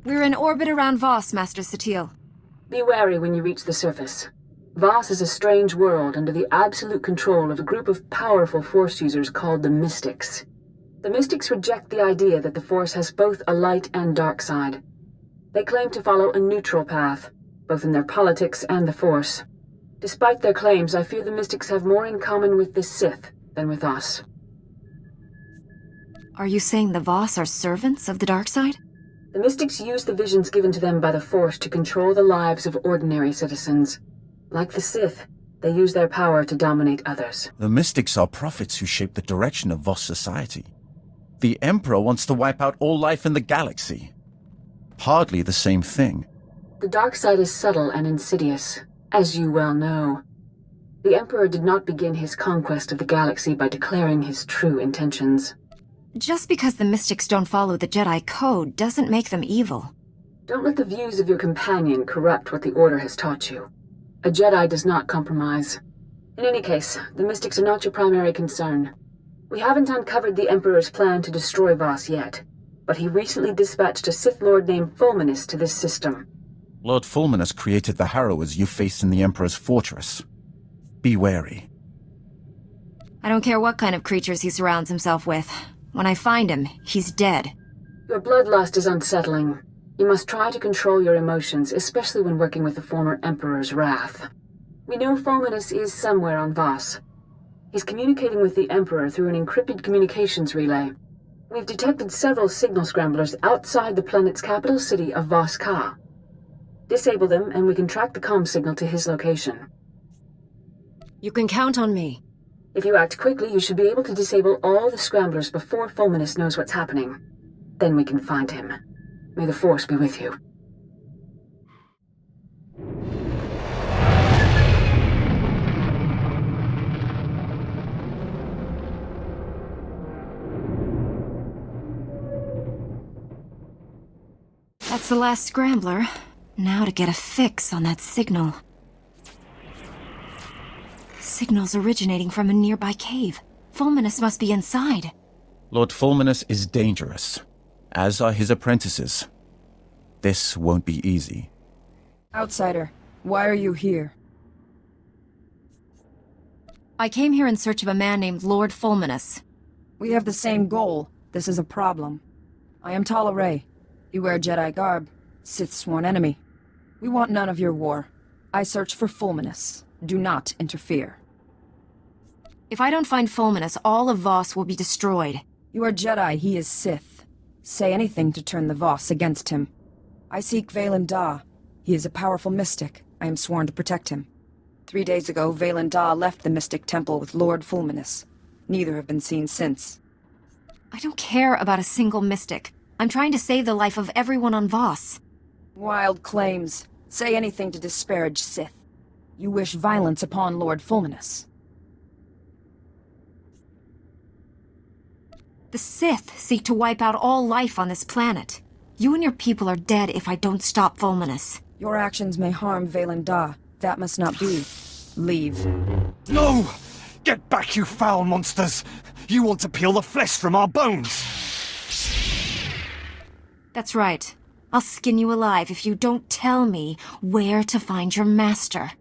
We're in orbit around Voss, Master SWTOR. Be wary when you reach the surface. Voss is a strange world under the absolute control of a group of powerful Force users called the Mystics. The Mystics reject the idea that the Force has both a light and dark side. They claim to follow a neutral path, both in their politics and the Force. Despite their claims, I fear the Mystics have more in common with the Sith than with us. Are you saying the Voss are servants of the dark side? The Mystics use the visions given to them by the Force to control the lives of ordinary citizens. Like the Sith, they use their power to dominate others. The Mystics are prophets who shape the direction of Voss society. The Emperor wants to wipe out all life in the galaxy. Hardly the same thing. The dark side is subtle and insidious, as you well know. The Emperor did not begin his conquest of the galaxy by declaring his true intentions. Just because the Mystics don't follow the Jedi Code doesn't make them evil. Don't let the views of your companion corrupt what the Order has taught you. A Jedi does not compromise. In any case, the Mystics are not your primary concern. We haven't uncovered the Emperor's plan to destroy Voss yet, but he recently dispatched a Sith Lord named Fulminus to this system. Lord Fulminus created the Harrowers you faced in the Emperor's fortress. Be wary. I don't care what kind of creatures he surrounds himself with. When I find him, he's dead. Your bloodlust is unsettling. You must try to control your emotions, especially when working with the former Emperor's wrath. We know Fulminus is somewhere on Voss. He's communicating with the Emperor through an encrypted communications relay. We've detected several signal scramblers outside the planet's capital city of Voss Ka. Disable them, and we can track the comm signal to his location. You can count on me. If you act quickly, you should be able to disable all the scramblers before Fulminus knows what's happening. Then we can find him. May the Force be with you. That's the last scrambler. Now to get a fix on that signal. Signals originating from a nearby cave. Fulminus must be inside. Lord Fulminus is dangerous, as are his apprentices. This won't be easy. Outsider, why are you here? I came here in search of a man named Lord Fulminus. We have the same goal. This is a problem. I am Tala Ray. You wear Jedi garb. Sith's sworn enemy. We want none of your war. I search for Fulminus. Do not interfere. If I don't find Fulminus, all of Voss will be destroyed. You are Jedi, he is Sith. Say anything to turn the Voss against him. I seek Vaylin Da. He is a powerful mystic. I am sworn to protect him. 3 days ago, Vaylin Da left the Mystic Temple with Lord Fulminus. Neither have been seen since. I don't care about a single mystic. I'm trying to save the life of everyone on Voss. Wild claims. Say anything to disparage Sith. You wish violence upon Lord Fulminus. The Sith seek to wipe out all life on this planet. You and your people are dead if I don't stop Fulminus. Your actions may harm Vaylin Da. That must not be. Leave. No! Get back, you foul monsters! You want to peel the flesh from our bones! That's right. I'll skin you alive if you don't tell me where to find your master.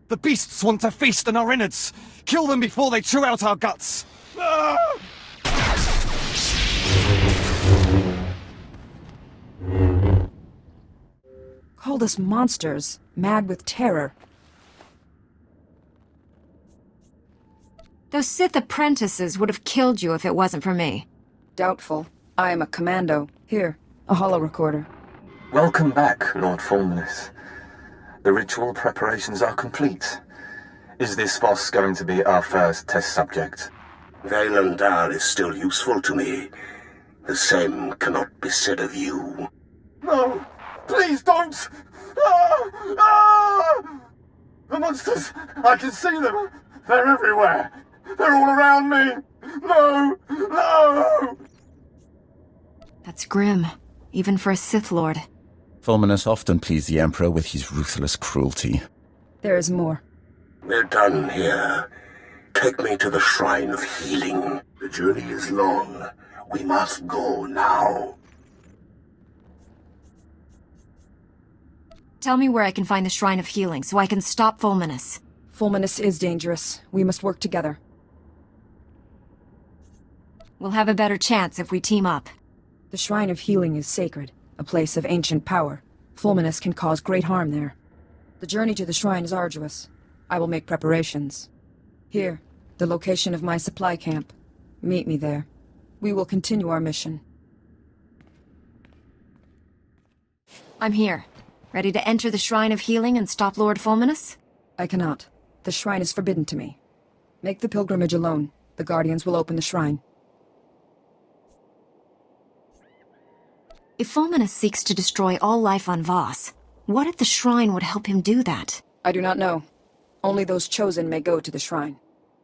The beasts want to feast on our innards! Kill them before they chew out our guts! Ah! Called us monsters, mad with terror. Those Sith apprentices would have killed you if it wasn't for me. Doubtful. I am a commando. Here, a holo-recorder. Welcome back, Lord Fulminus. The ritual preparations are complete. Is this Voss going to be our first test subject? Vaylin Da is still useful to me. The same cannot be said of you. No! Please don't! Ah! Ah! The monsters! I can see them! They're everywhere! They're all around me! No! No! That's grim, even for a Sith Lord. Fulminus often pleased the Emperor with his ruthless cruelty. There is more. We're done here. Take me to the Shrine of Healing. The journey is long. We must go now. Tell me where I can find the Shrine of Healing so I can stop Fulminus. Fulminus is dangerous. We must work together. We'll have a better chance if we team up. The Shrine of Healing is sacred, a place of ancient power. Fulminus can cause great harm there. The journey to the shrine is arduous. I will make preparations. Here, the location of my supply camp. Meet me there. We will continue our mission. I'm here. Ready to enter the Shrine of Healing and stop Lord Fulminus? I cannot. The shrine is forbidden to me. Make the pilgrimage alone. The Guardians will open the shrine. If Fulminus seeks to destroy all life on Voss, what if the shrine would help him do that? I do not know. Only those chosen may go to the shrine.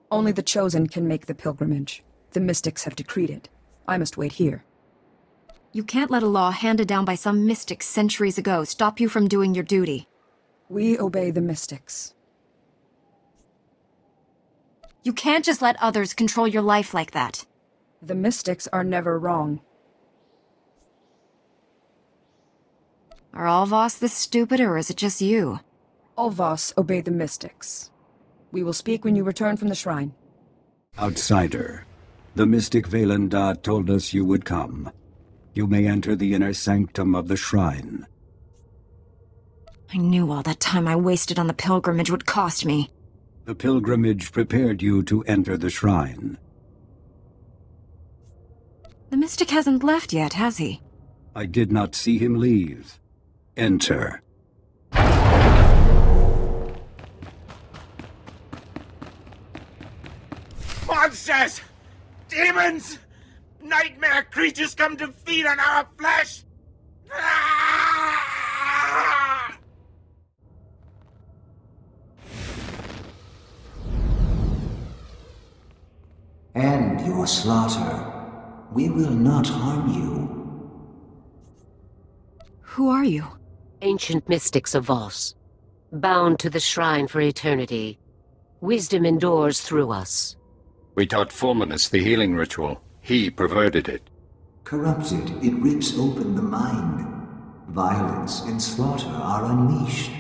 Only the chosen can make the pilgrimage. The mystics have decreed it. I must wait here. You can't let a law handed down by some mystic centuries ago stop you from doing your duty. We obey the mystics. You can't just let others control your life like that. The mystics are never wrong. Are all Voss this stupid, or is it just you? All Voss obey the mystics. We will speak when you return from the shrine. Outsider, the mystic Vaylanda told us you would come. You may enter the inner sanctum of the shrine. I knew all that time I wasted on the pilgrimage would cost me. The pilgrimage prepared you to enter the shrine. The mystic hasn't left yet, has he? I did not see him leave. Enter. Monsters! Demons! Nightmare creatures come to feed on our flesh! Ah! End your slaughter. We will not harm you. Who are you? Ancient mystics of Voss, bound to the shrine for eternity. Wisdom endures through us. We taught Fulminus the healing ritual. He perverted it. Corrupted, it rips open the mind. Violence and slaughter are unleashed.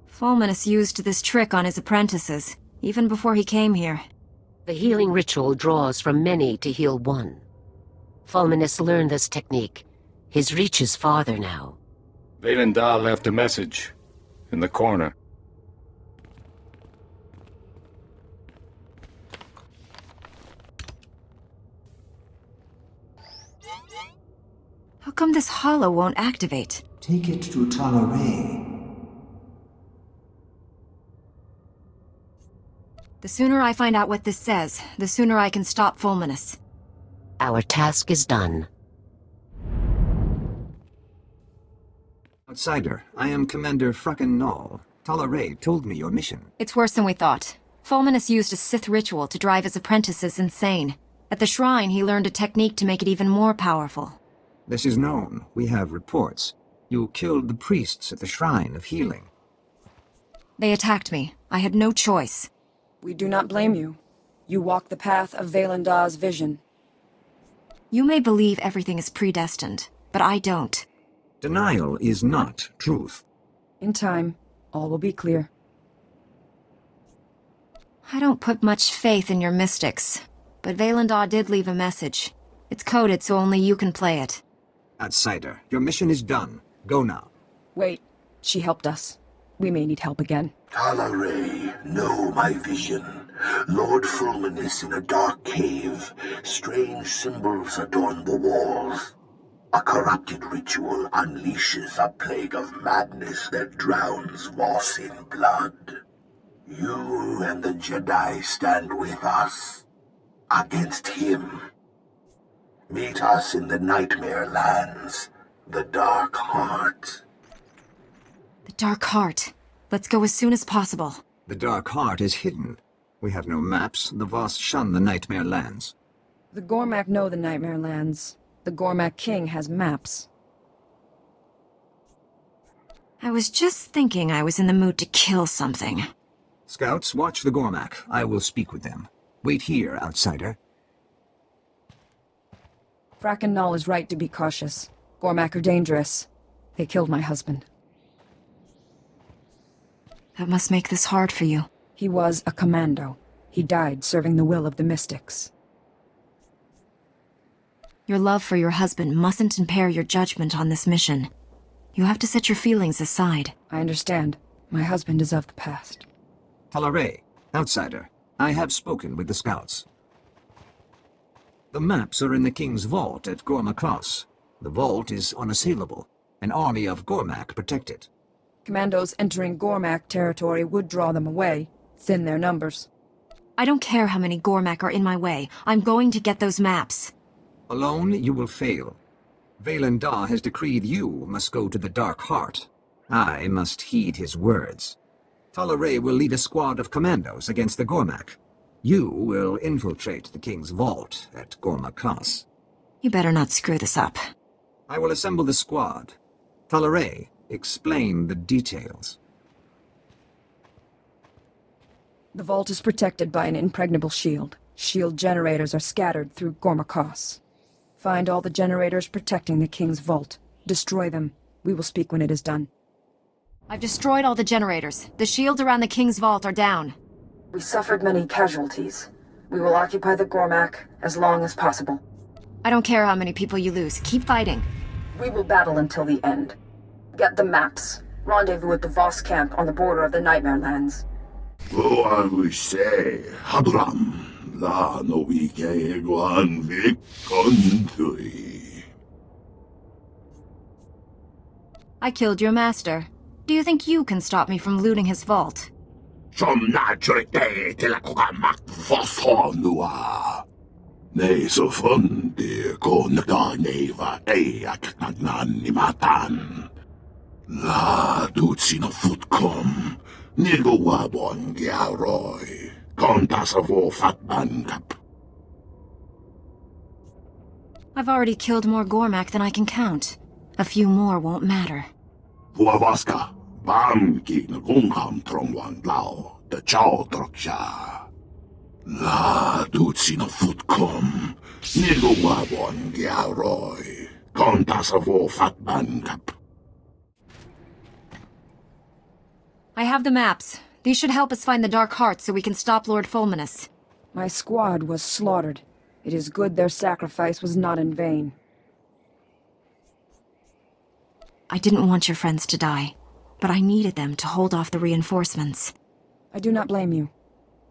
Fulminus used this trick on his apprentices, even before he came here. The healing ritual draws from many to heal one. Fulminus learned this technique. His reach is farther now. Vaylanda left a message in the corner. How come this hollow won't activate? Take it to Talaray. The sooner I find out what this says, the sooner I can stop Fulminus. Our task is done. Outsider, I am Commander Frakken Null. Talaray told me your mission. It's worse than we thought. Fulminus used a Sith ritual to drive his apprentices insane. At the shrine, he learned a technique to make it even more powerful. This is known. We have reports. You killed the priests at the Shrine of Healing. They attacked me. I had no choice. We do not blame you. You walk the path of Vaylanda's vision. You may believe everything is predestined, but I don't. Denial is not truth. In time, all will be clear. I don't put much faith in your mystics, but Vaylanda did leave a message. It's coded so only you can play it. Outsider, your mission is done. Go now. Wait, she helped us. We may need help again. Talaray, know my vision. Lord Fulminus in a dark cave. Strange symbols adorn the walls. A corrupted ritual unleashes a plague of madness that drowns Voss in blood. You and the Jedi stand with us. Against him. Meet us in the Nightmare Lands. The Dark Heart. The Dark Heart. Let's go as soon as possible. The Dark Heart is hidden. We have no maps. The Voss shun the Nightmare Lands. The Gormak know the Nightmare Lands. The Gormak King has maps. I was just thinking I was in the mood to kill something. Scouts, watch the Gormak. I will speak with them. Wait here, outsider. Frakken Null is right to be cautious. Gormak are dangerous. They killed my husband. That must make this hard for you. He was a commando. He died serving the will of the mystics. Your love for your husband mustn't impair your judgment on this mission. You have to set your feelings aside. I understand. My husband is of the past. Talare, outsider. I have spoken with the scouts. The maps are in the King's vault at Gorma Cross. The vault is unassailable. An army of Gormak protect it. Commandos entering Gormak territory would draw them away, thin their numbers. I don't care how many Gormak are in my way. I'm going to get those maps. Alone, you will fail. Valen Da has decreed you must go to the Dark Heart. I must heed his words. Talare will lead a squad of commandos against the Gormak. You will infiltrate the King's vault at Gorma Cross. You better not screw this up. I will assemble the squad. Talare, explain the details. The vault is protected by an impregnable shield. Shield generators are scattered through Gorma Cross. Find all the generators protecting the King's vault. Destroy them. We will speak when it is done. I've destroyed all the generators. The shields around the King's vault are down. We suffered many casualties. We will occupy the Gormak as long as possible. I don't care how many people you lose. Keep fighting. We will battle until the end. Get the maps. Rendezvous at the Voss camp on the border of the Nightmare Lands. Oh, I will say, Habram, la no vike guan vik kontui. I killed your master. Do you think you can stop me from looting his vault? Som naturite til at Gormak Voss Nei så fundi konda neva eak nagnan matan. La dutsina futkom. Nigo wabon giaroy. Kontas of all fatman kap. I've already killed more Gormak than I can count. A few more won't matter. Huavaska, bam ki nagungam trongwan lao, the chow troksha. La dutsina futkom. Nigo wabon giaroy. Kontas of all fatman kap. I have the maps. These should help us find the Dark Heart so we can stop Lord Fulminus. My squad was slaughtered. It is good their sacrifice was not in vain. I didn't want your friends to die, but I needed them to hold off the reinforcements. I do not blame you.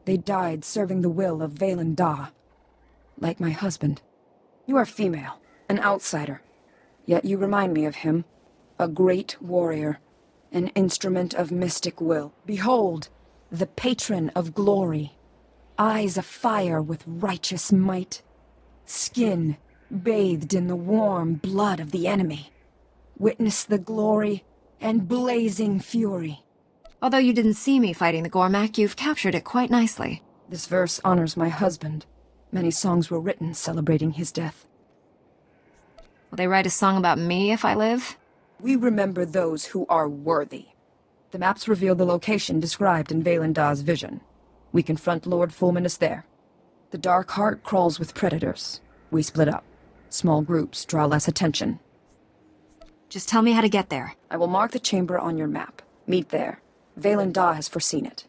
They died serving the will of Valen Da. Like my husband. You are female, an outsider. Yet you remind me of him. A great warrior. An instrument of mystic will. Behold, the patron of glory. Eyes afire with righteous might. Skin bathed in the warm blood of the enemy. Witness the glory and blazing fury. Although you didn't see me fighting the Gormak, you've captured it quite nicely. This verse honors my husband. Many songs were written celebrating his death. Will they write a song about me if I live? We remember those who are worthy. The maps reveal the location described in Valen Da's vision. We confront Lord Fulminus there. The Dark Heart crawls with predators. We split up. Small groups draw less attention. Just tell me how to get there. I will mark the chamber on your map. Meet there. Valen Da has foreseen it.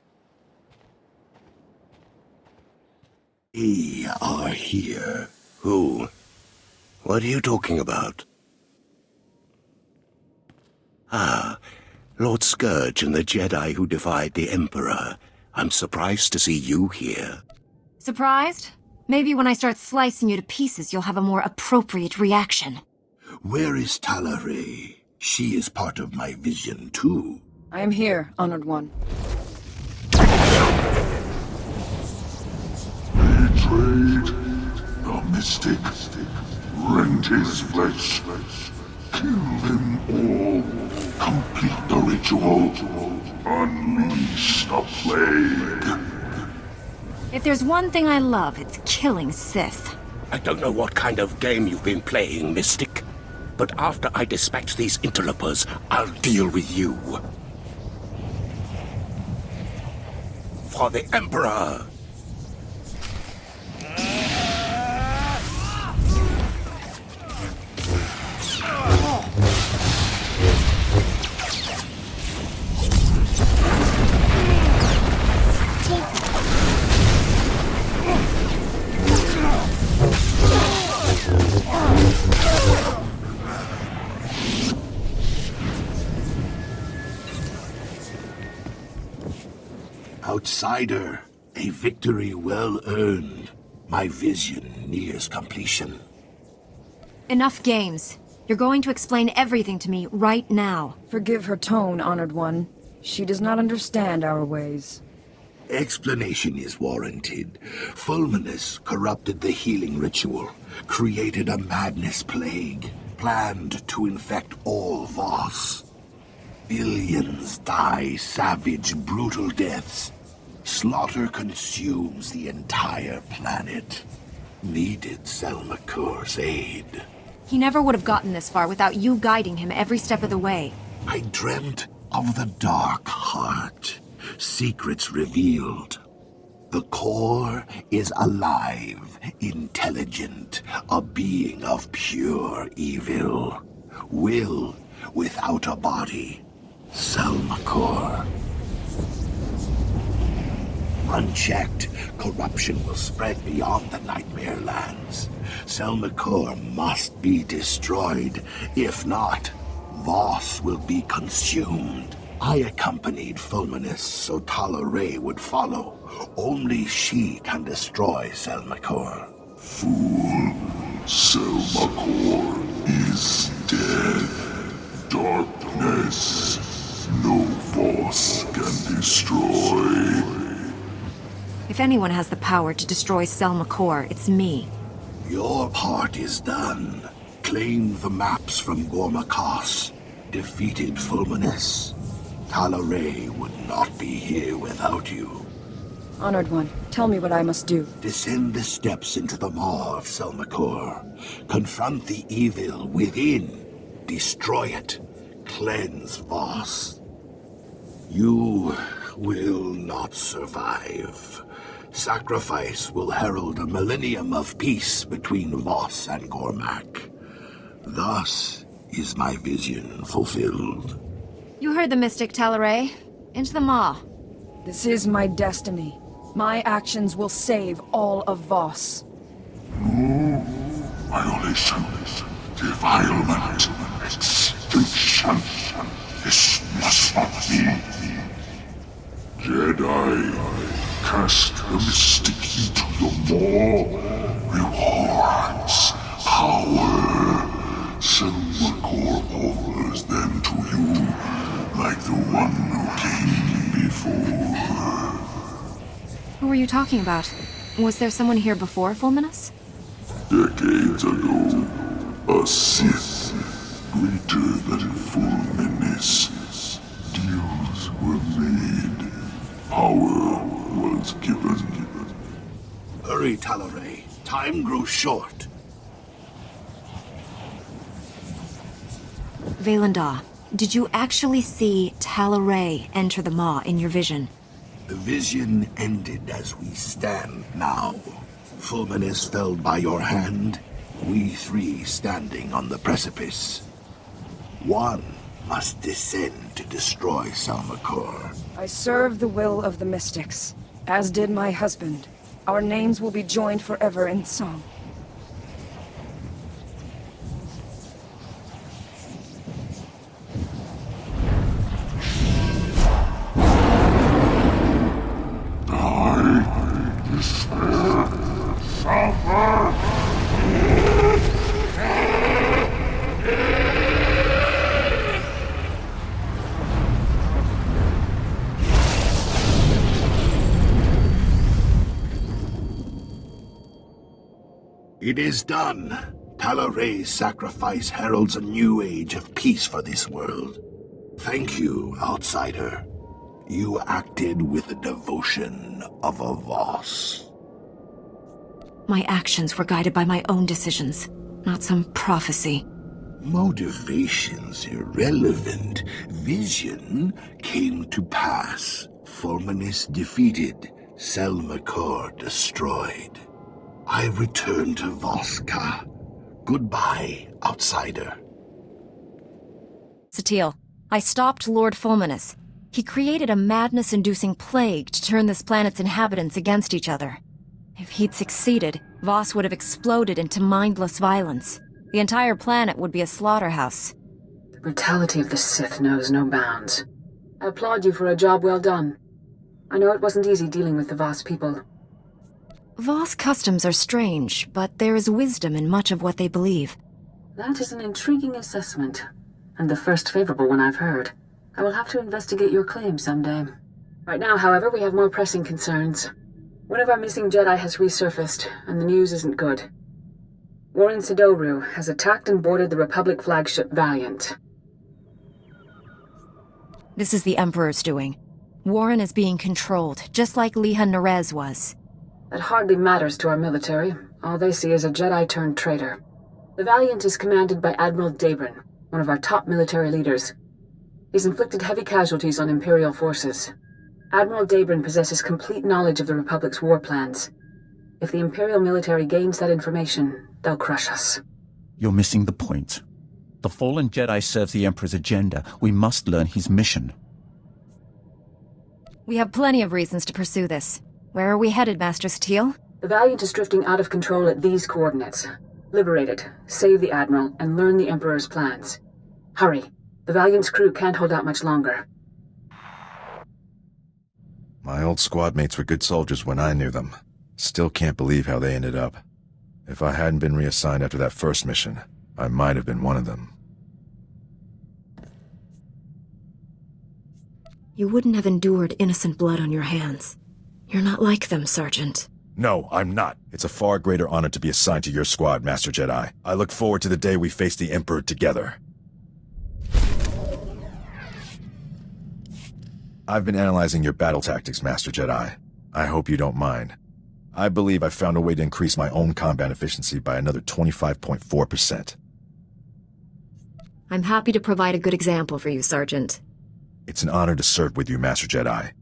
We are here. Who? What are you talking about? Ah, Lord Scourge and the Jedi who defied the Emperor. I'm surprised to see you here. Surprised? Maybe when I start slicing you to pieces, you'll have a more appropriate reaction. Where is Talare? She is part of my vision, too. I am here, Honored One. Betrayed. The mystic. Rent his flesh. Kill them all. Complete the ritual. Unleash the plague. If there's one thing I love, it's killing Sith. I don't know what kind of game you've been playing, Mystic. But after I dispatch these interlopers, I'll deal with you. For the Emperor! Outsider, a victory well earned. My vision nears completion. Enough games. You're going to explain everything to me right now. Forgive her tone, Honored One. She does not understand our ways. Explanation is warranted. Fulminus corrupted the healing ritual, created a madness plague, planned to infect all Voss. Billions die savage, brutal deaths. Slaughter consumes the entire planet. Needed Selmacor's aid. He never would have gotten this far without you guiding him every step of the way. I dreamt of the Dark Heart. Secrets revealed. The core is alive, intelligent, a being of pure evil. Will without a body. Selmacor. Unchecked, corruption will spread beyond the Nightmare Lands. Selmacor must be destroyed. If not, Voss will be consumed. I accompanied Fulminus so Talaray would follow. Only she can destroy Selmacor. Fool, Selmacor is dead. Darkness, no Voss can destroy. If anyone has the power to destroy Selmacor, it's me. Your part is done. Claim the maps from Gormakos. Defeated Fulminus. Talaray would not be here without you. Honored One, tell me what I must do. Descend the steps into the maw of Selmacor. Confront the evil within. Destroy it. Cleanse Voss. You will not survive. Sacrifice will herald a millennium of peace between Voss and Gormak. Thus is my vision fulfilled. You heard the mystic, Talaray. Into the maw. This is my destiny. My actions will save all of Voss. No. Violation, defilement, extinction. This must not be. Jedi, cast the mystic into the maw. Rewards, power. Selmacor offers them to you, like the one who came before. Who were you talking about? Was there someone here before Fulminus? Decades ago, a Sith, greater than Fulminus. Deals were made. Power was given. Hurry, Talaray. Time grows short. Vaylanda, did you actually see Talaray enter the maw in your vision? The vision ended as we stand now. Fulminus fell by your hand, we three standing on the precipice. One must descend to destroy Selmacor. I serve the will of the mystics, as did my husband. Our names will be joined forever in song. It is done. Talaray's sacrifice heralds a new age of peace for this world. Thank you, Outsider. You acted with the devotion of a Voss. My actions were guided by my own decisions, not some prophecy. Motivation's irrelevant. Vision came to pass. Fulminus defeated. Selmacor destroyed. I return to Voska. Goodbye, Outsider. Satil, I stopped Lord Fulminus. He created a madness-inducing plague to turn this planet's inhabitants against each other. If he'd succeeded, Voss would have exploded into mindless violence. The entire planet would be a slaughterhouse. The brutality of the Sith knows no bounds. I applaud you for a job well done. I know it wasn't easy dealing with the Voss people. Voss customs are strange, but there is wisdom in much of what they believe. That is an intriguing assessment, and the first favorable one I've heard. I will have to investigate your claim someday. Right now, however, we have more pressing concerns. One of our missing Jedi has resurfaced, and the news isn't good. Warren Sidoru has attacked and boarded the Republic flagship Valiant. This is the Emperor's doing. Warren is being controlled, just like Liha Nerez was. That hardly matters to our military. All they see is a Jedi turned traitor. The Valiant is commanded by Admiral Dabrin, one of our top military leaders. He's inflicted heavy casualties on Imperial forces. Admiral Dabrin possesses complete knowledge of the Republic's war plans. If the Imperial military gains that information, they'll crush us. You're missing the point. The fallen Jedi serves the Emperor's agenda. We must learn his mission. We have plenty of reasons to pursue this. Where are we headed, Master SWTOR? The Valiant is drifting out of control at these coordinates. Liberate it, save the Admiral, and learn the Emperor's plans. Hurry. The Valiant's crew can't hold out much longer. My old squad mates were good soldiers when I knew them. Still can't believe how they ended up. If I hadn't been reassigned after that first mission, I might have been one of them. You wouldn't have endured innocent blood on your hands. You're not like them, Sergeant. No, I'm not. It's a far greater honor to be assigned to your squad, Master Jedi. I look forward to the day we face the Emperor together. I've been analyzing your battle tactics, Master Jedi. I hope you don't mind. I believe I've found a way to increase my own combat efficiency by another 25.4%. I'm happy to provide a good example for you, Sergeant. It's an honor to serve with you, Master Jedi.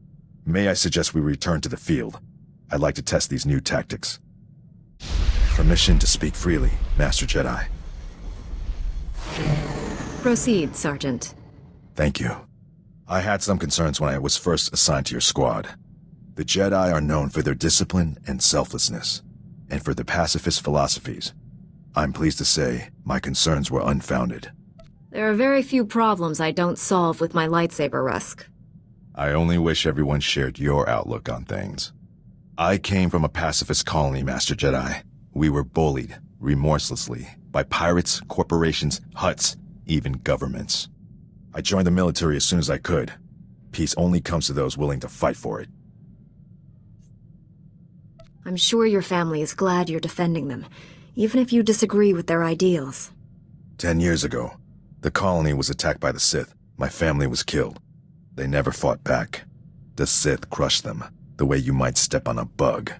May I suggest we return to the field? I'd like to test these new tactics. Permission to speak freely, Master Jedi. Proceed, Sergeant. Thank you. I had some concerns when I was first assigned to your squad. The Jedi are known for their discipline and selflessness, and for their pacifist philosophies. I'm pleased to say my concerns were unfounded. There are very few problems I don't solve with my lightsaber, Rusk. I only wish everyone shared your outlook on things. I came from a pacifist colony, Master Jedi. We were bullied, remorselessly, by pirates, corporations, Hutts, even governments. I joined the military as soon as I could. Peace only comes to those willing to fight for it. I'm sure your family is glad you're defending them, even if you disagree with their ideals. 10 years ago, the colony was attacked by the Sith. My family was killed. They never fought back. The Sith crushed them, the way you might step on a bug.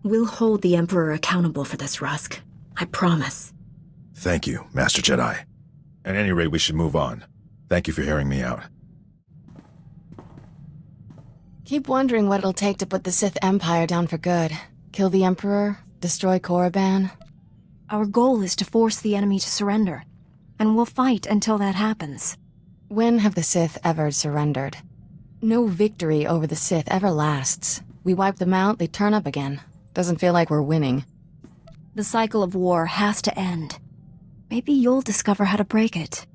We'll hold the Emperor accountable for this, Rusk. I promise. Thank you, Master Jedi. At any rate, we should move on. Thank you for hearing me out. Keep wondering what it'll take to put the Sith Empire down for good. Kill the Emperor, destroy Korriban. Our goal is to force the enemy to surrender, and we'll fight until that happens. When have the Sith ever surrendered? No victory over the Sith ever lasts. We wipe them out, they turn up again. Doesn't feel like we're winning. The cycle of war has to end. Maybe you'll discover how to break it.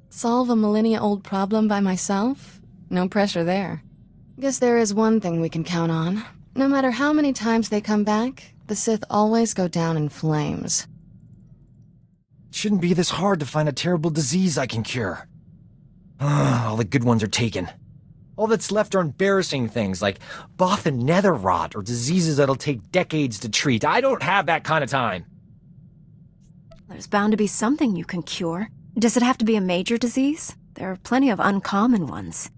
Solve a millennia-old problem by myself? No pressure there. Guess there is one thing we can count on. No matter how many times they come back, the Sith always go down in flames. It shouldn't be this hard to find a terrible disease I can cure. All the good ones are taken. All that's left are embarrassing things like Both and nether rot or diseases that'll take decades to treat. I don't have that kind of time. There's bound to be something you can cure. Does it have to be a major disease? There are plenty of uncommon ones.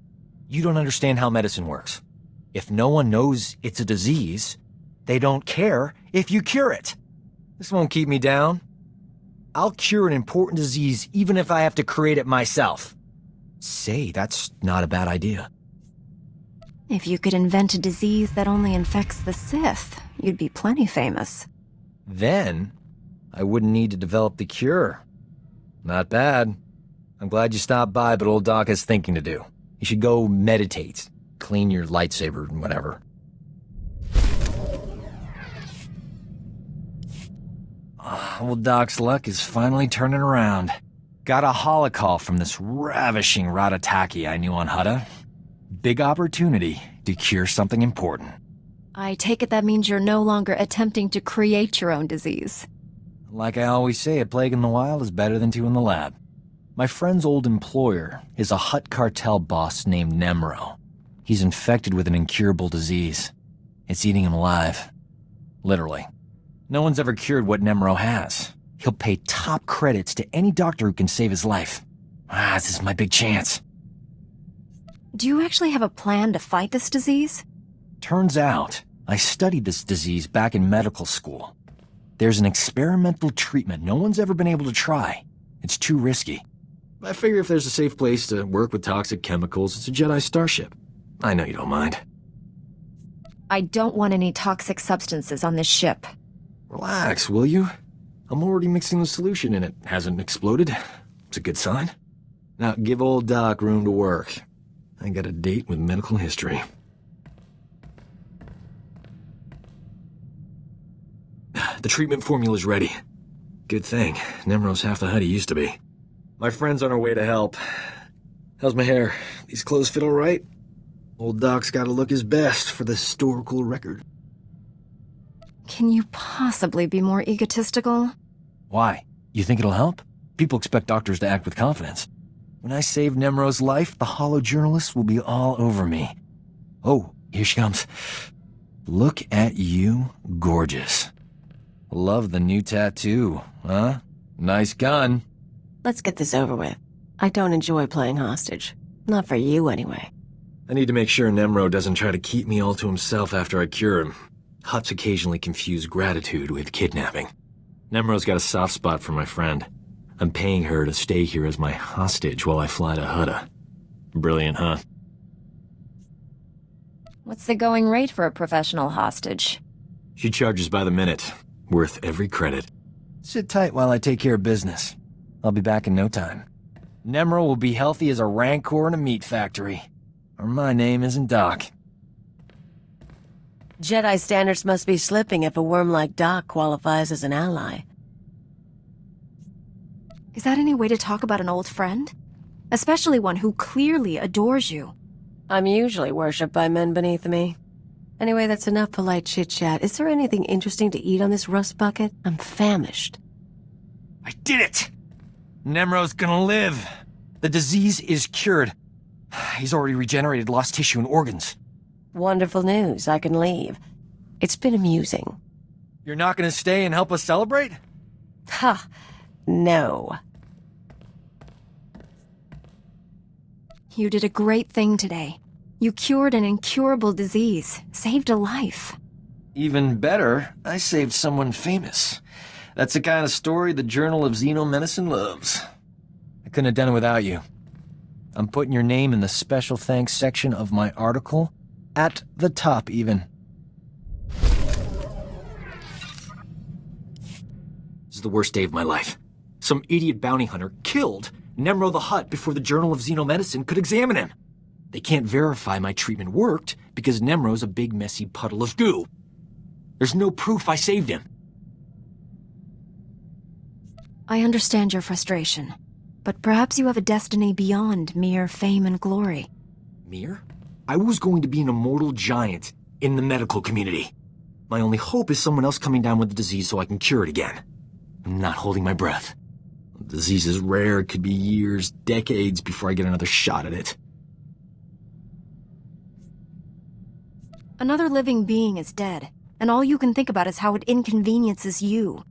You don't understand how medicine works. If no one knows it's a disease, they don't care if you cure it. This won't keep me down. I'll cure an important disease even if I have to create it myself. Say, that's not a bad idea. If you could invent a disease that only infects the Sith, you'd be plenty famous. Then, I wouldn't need to develop the cure. Not bad. I'm glad you stopped by, but old Doc has thinking to do. You should go meditate, clean your lightsaber and whatever. Old Doc's luck is finally turning around. Got a holocall from this ravishing Ratataki I knew on Hutta. big opportunity to cure something important. I take it that means you're no longer attempting to create your own disease. Like I always say, a plague in the wild is better than two in the lab. My friend's old employer is a Hutt cartel boss named Nemro. He's infected with an incurable disease. It's eating him alive. Literally. No one's ever cured what Nemro has. He'll pay top credits to any doctor who can save his life. This is my big chance. Do you actually have a plan to fight this disease? Turns out, I studied this disease back in medical school. There's an experimental treatment no one's ever been able to try. It's too risky. I figure if there's a safe place to work with toxic chemicals, it's a Jedi starship. I know you don't mind. I don't want any toxic substances on this ship. Relax, will you? I'm already mixing the solution and it hasn't exploded. It's a good sign. Now, give old Doc room to work. I got a date with medical history. The treatment formula's ready. Good thing. Nemro's half the Hutt he used to be. My friend's on her way to help. How's my hair? These clothes fit all right? Old Doc's gotta look his best for the historical record. Can you possibly be more egotistical? Why? You think it'll help? People expect doctors to act with confidence. When I save Nemro's life, the hollow journalists will be all over me. Oh, here she comes. Look at you, gorgeous. Love the new tattoo, huh? Nice gun. Let's get this over with. I don't enjoy playing hostage. Not for you, anyway. I need to make sure Nemro doesn't try to keep me all to himself after I cure him. Hutts occasionally confuse gratitude with kidnapping. Nemro's got a soft spot for my friend. I'm paying her to stay here as my hostage while I fly to Hutta. Brilliant, huh? What's the going rate for a professional hostage? She charges by the minute. Worth every credit. Sit tight while I take care of business. I'll be back in no time. Nemro will be healthy as a rancor in a meat factory. Or my name isn't Doc. Jedi standards must be slipping if a worm like Doc qualifies as an ally. Is that any way to talk about an old friend? Especially one who clearly adores you. I'm usually worshipped by men beneath me. Anyway, that's enough polite chit-chat. Is there anything interesting to eat on this rust bucket? I'm famished. I did it! Nemro's gonna live. The disease is cured. He's already regenerated lost tissue and organs. Wonderful news. I can leave. It's been amusing. You're not gonna stay and help us celebrate? Ha! No. You did a great thing today. You cured an incurable disease, saved a life. Even better, I saved someone famous. That's the kind of story the Journal of Xenomedicine loves. I couldn't have done it without you. I'm putting your name in the special thanks section of my article, at the top even. This is the worst day of my life. Some idiot bounty hunter killed Nemro the Hutt before the Journal of Xenomedicine could examine him. They can't verify my treatment worked because Nemro's a big messy puddle of goo. There's no proof I saved him. I understand your frustration, but perhaps you have a destiny beyond mere fame and glory. Mere? I was going to be an immortal giant in the medical community. My only hope is someone else coming down with the disease so I can cure it again. I'm not holding my breath. The disease is rare. It could be years, decades before I get another shot at it. Another living being is dead, and all you can think about is how it inconveniences you.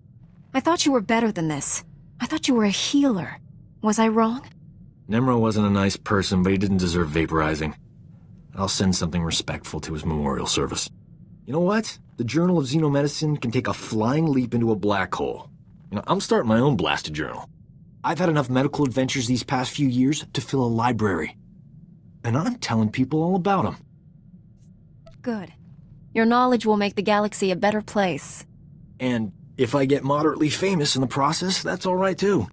I thought you were better than this. I thought you were a healer. Was I wrong? Nemro wasn't a nice person, but he didn't deserve vaporizing. I'll send something respectful to his memorial service. You know what? The Journal of Xenomedicine can take a flying leap into a black hole. I'm starting my own blasted journal. I've had enough medical adventures these past few years to fill a library. And I'm telling people all about them. Good. Your knowledge will make the galaxy a better place. And if I get moderately famous in the process, that's all right too.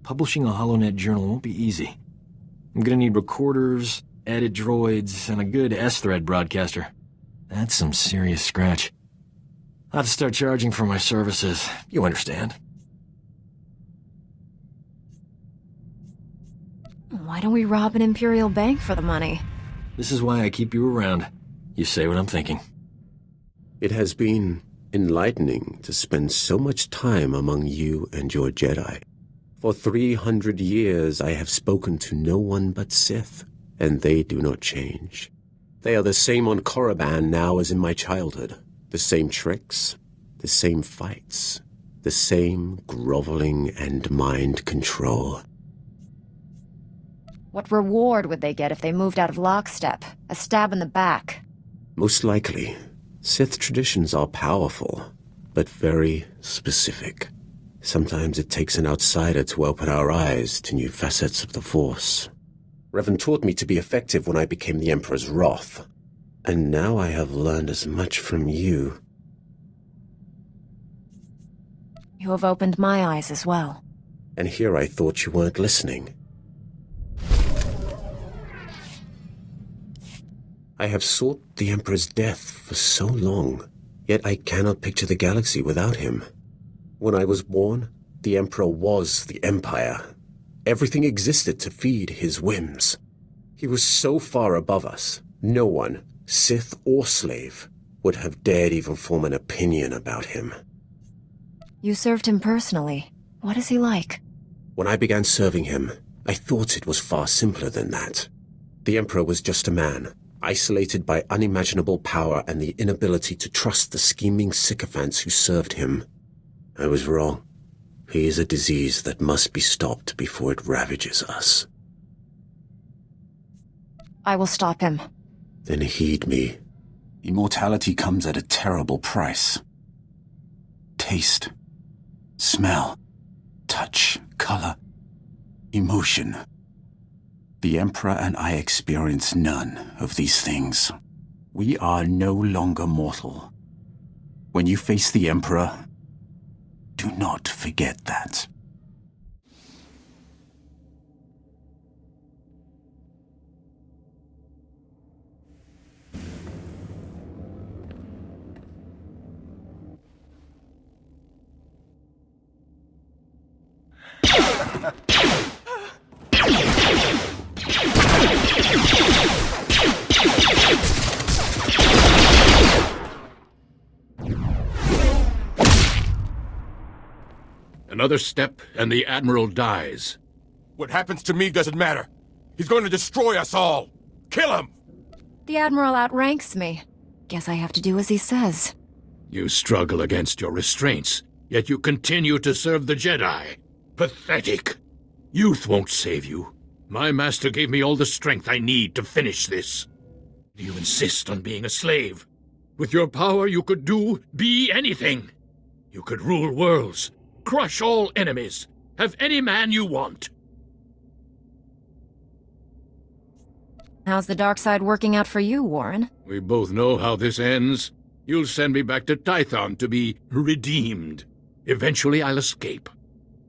Publishing a HoloNet journal won't be easy. I'm gonna need recorders, edit droids, and a good S-thread broadcaster. That's some serious scratch. I'll have to start charging for my services. You understand. Why don't we rob an Imperial bank for the money? This is why I keep you around. You say what I'm thinking. It has been enlightening to spend so much time among you and your Jedi. For 300 years I have spoken to no one but Sith, and they do not change. They are the same on Korriban now as in my childhood. The same tricks, the same fights, the same groveling and mind control. What reward would they get if they moved out of lockstep? A stab in the back. Most likely, Sith traditions are powerful, but very specific. Sometimes it takes an outsider to open our eyes to new facets of the Force. Revan taught me to be effective when I became the Emperor's wrath, and now I have learned as much from you. You have opened my eyes as well. And here I thought you weren't listening. I have sought the Emperor's death for so long, yet I cannot picture the galaxy without him. When I was born, the Emperor was the Empire. Everything existed to feed his whims. He was so far above us, no one, Sith or slave, would have dared even form an opinion about him. You served him personally. What is he like? When I began serving him, I thought it was far simpler than that. The Emperor was just a man, isolated by unimaginable power and the inability to trust the scheming sycophants who served him. I was wrong. He is a disease that must be stopped before it ravages us. I will stop him. Then heed me. Immortality comes at a terrible price. Taste, smell, touch, color, emotion. The Emperor and I experience none of these things. We are no longer mortal. When you face the Emperor, do not forget that. Another step, and the Admiral dies. What happens to me doesn't matter. He's going to destroy us all. Kill him! The Admiral outranks me. Guess I have to do as he says. You struggle against your restraints, yet you continue to serve the Jedi. Pathetic. Youth won't save you. My master gave me all the strength I need to finish this. Do you insist on being a slave? With your power, you could be anything. You could rule worlds, crush all enemies, have any man you want. How's the dark side working out for you, Warren? We both know how this ends. You'll send me back to Tython to be redeemed. Eventually I'll escape.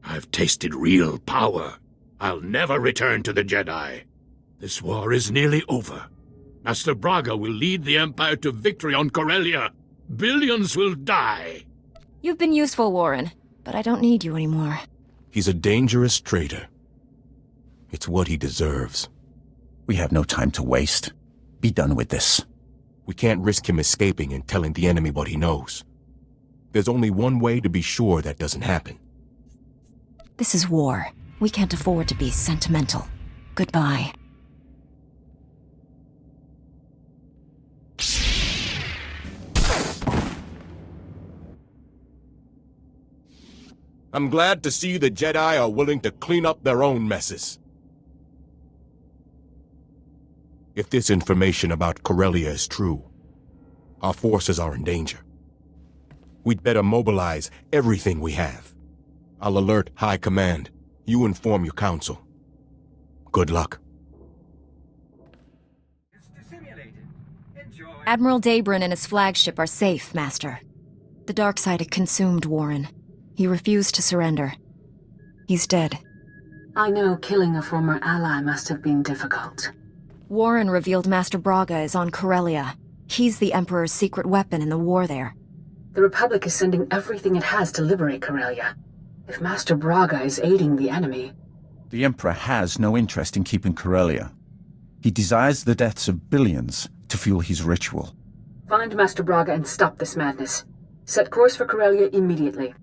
I've tasted real power. I'll never return to the Jedi. This war is nearly over. Master Braga will lead the Empire to victory on Corellia. Billions will die. You've been useful, Warren, but I don't need you anymore. He's a dangerous traitor. It's what he deserves. We have no time to waste. Be done with this. We can't risk him escaping and telling the enemy what he knows. There's only one way to be sure that doesn't happen. This is war. We can't afford to be sentimental. Goodbye. I'm glad to see the Jedi are willing to clean up their own messes. If this information about Corellia is true, our forces are in danger. We'd better mobilize everything we have. I'll alert High Command. You inform your council. Good luck. Admiral Daybrin and his flagship are safe, Master. The dark side had consumed Warren. He refused to surrender. He's dead. I know killing a former ally must have been difficult. Warren revealed Master Braga is on Corellia. He's the Emperor's secret weapon in the war there. The Republic is sending everything it has to liberate Corellia. If Master Braga is aiding the enemy... The Emperor has no interest in keeping Corellia. He desires the deaths of billions to fuel his ritual. Find Master Braga and stop this madness. Set course for Corellia immediately.